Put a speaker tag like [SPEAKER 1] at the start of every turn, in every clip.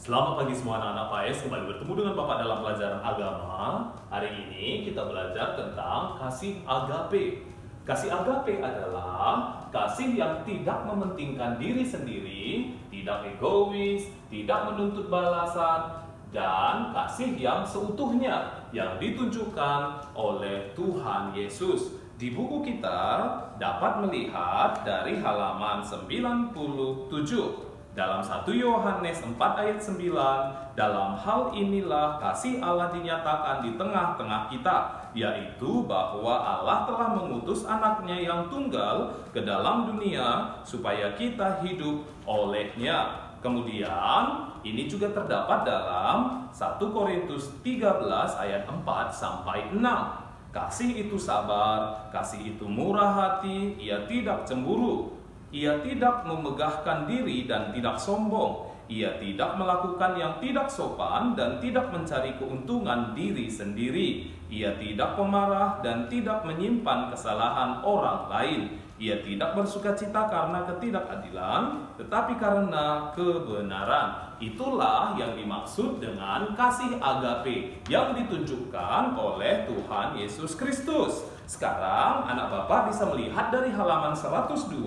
[SPEAKER 1] Selamat pagi semua anak-anak PAES, kembali bertemu dengan Bapak dalam pelajaran agama. Hari ini kita belajar tentang kasih agape. Kasih agape adalah kasih yang tidak mementingkan diri sendiri, tidak egois, tidak menuntut balasan, dan kasih yang seutuhnya yang ditunjukkan oleh Tuhan Yesus. Di buku kita dapat melihat dari halaman 97. Dalam 1 Yohanes 4 ayat 9, dalam hal inilah kasih Allah dinyatakan di tengah-tengah kita, yaitu bahwa Allah telah mengutus anaknya yang tunggal ke dalam dunia supaya kita hidup olehnya. Kemudian ini juga terdapat dalam 1 Korintus 13 ayat 4 sampai 6. Kasih itu sabar, kasih itu murah hati, ia tidak cemburu. Ia tidak memegahkan diri dan tidak sombong. Ia tidak melakukan yang tidak sopan dan tidak mencari keuntungan diri sendiri. Ia tidak pemarah dan tidak menyimpan kesalahan orang lain. Ia tidak bersukacita karena ketidakadilan, tetapi karena kebenaran. Itulah yang dimaksud dengan kasih agape yang ditunjukkan oleh Tuhan Yesus Kristus. Sekarang anak Bapak bisa melihat dari halaman 102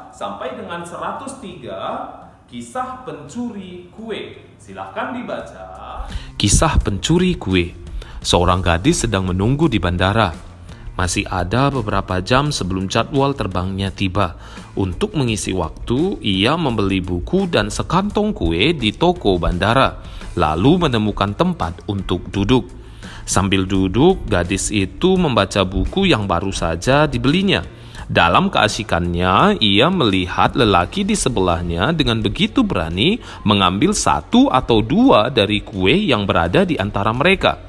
[SPEAKER 1] sampai dengan 103 kisah pencuri kue. Silahkan dibaca.
[SPEAKER 2] Kisah pencuri kue. Seorang gadis sedang menunggu di bandara. Masih ada beberapa jam sebelum jadwal terbangnya tiba. Untuk mengisi waktu, ia membeli buku dan sekantong kue di toko bandara, lalu menemukan tempat untuk duduk. Sambil duduk, gadis itu membaca buku yang baru saja dibelinya. Dalam keasikannya, ia melihat lelaki di sebelahnya dengan begitu berani mengambil satu atau dua dari kue yang berada di antara mereka.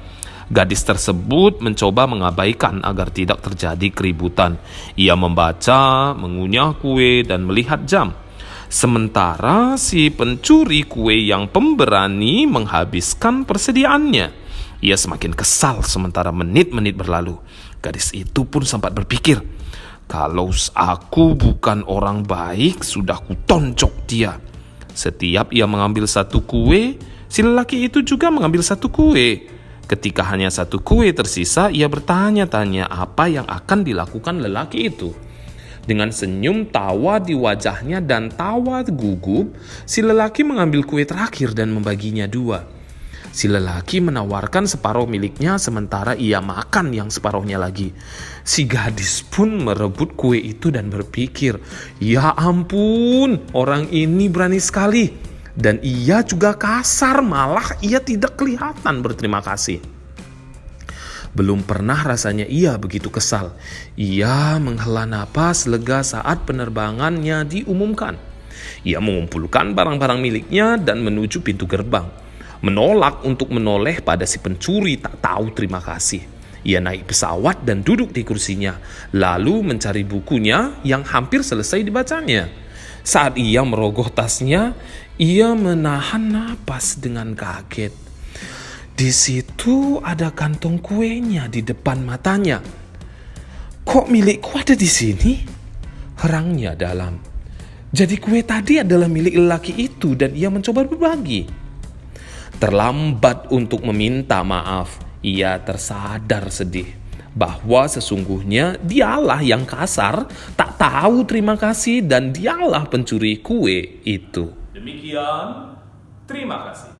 [SPEAKER 2] Gadis tersebut mencoba mengabaikan agar tidak terjadi keributan. Ia membaca, mengunyah kue, dan melihat jam. Sementara si pencuri kue yang pemberani menghabiskan persediaannya. Ia semakin kesal sementara menit-menit berlalu. Gadis itu pun sempat berpikir, kalau aku bukan orang baik, sudah kutoncok dia. Setiap ia mengambil satu kue, si lelaki itu juga mengambil satu kue. Ketika hanya satu kue tersisa, ia bertanya-tanya apa yang akan dilakukan lelaki itu. Dengan senyum tawa di wajahnya dan tawa gugup, si lelaki mengambil kue terakhir dan membaginya dua. Si lelaki menawarkan separuh miliknya sementara ia makan yang separuhnya lagi. Si gadis pun merebut kue itu dan berpikir, ya ampun, orang ini berani sekali. Dan ia juga kasar, malah ia tidak kelihatan berterima kasih. Belum pernah rasanya ia begitu kesal. Ia menghela napas lega saat penerbangannya diumumkan. Ia mengumpulkan barang-barang miliknya dan menuju pintu gerbang. Menolak untuk menoleh pada si pencuri tak tahu terima kasih. Ia naik pesawat dan duduk di kursinya, lalu mencari bukunya yang hampir selesai dibacanya. Saat ia merogoh tasnya, ia menahan napas dengan kaget. Di situ ada kantong kuenya di depan matanya. Kok milikku ada di sini? Herangnya dalam. Jadi kue tadi adalah milik lelaki itu dan ia mencoba berbagi. Terlambat untuk meminta maaf, ia tersadar sedih bahwa sesungguhnya dialah yang kasar, tak tahu terima kasih, dan dialah pencuri kue itu.
[SPEAKER 1] Demikian, terima kasih.